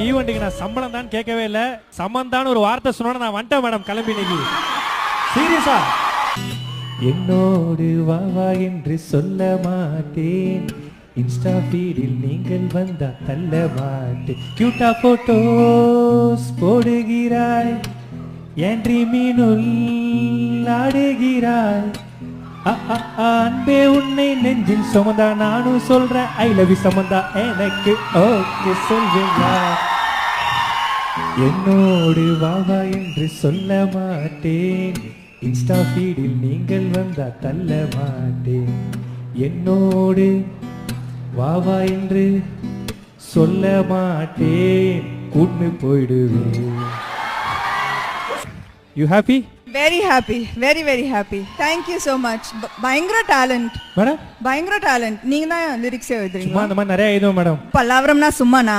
ஈவெண்ட்டுக்கு நான் சம்பளம் தான் கேட்கவே இல்லை. சம்பந்தான்னு ஒரு வார்த்தை சொன்னா நான் வந்துட்டேன் மேடம் கிளம்பி இன்னைக்கு. சீரியஸா என்னோடு வா வா என்று சொல்ல மாட்டேன். இன்ஸ்டா ஃபீடில் நீங்கள் வந்தா தள்ள மாட்டேன். கியூட்டா போட்டோஸ் போடுகிறாய், ஏன்றி மீனுள் ஆடுகிறாய். அன்பே உன்னை நெஞ்சில் சுமந்தா நானும் சொல்றேன் ஐ லவ் யூ சமந்தா எனக்கு ஓகே சொல்வீங்களா? என்னோடு வா வா என்று சொல்ல மாட்டேன். இன்ஸ்டா ஃபீடில் நீங்கள் வந்தா தள்ள மாட்டேன். என்னோடு வா வா என்று சொல்ல மாட்டேன், கூட்டு போயிடுவேன். You happy? Very happy, very very happy. Thank you so much. பயங்கர talent. மேடம் பயங்கர talent. நீங்க தான் லிரிக்ஸ் எழுதுறீங்க. சும்மா அந்த மாதிரி நிறைய எழுதுவோம் மேடம். பல்லாவரம்னா சும்மானா?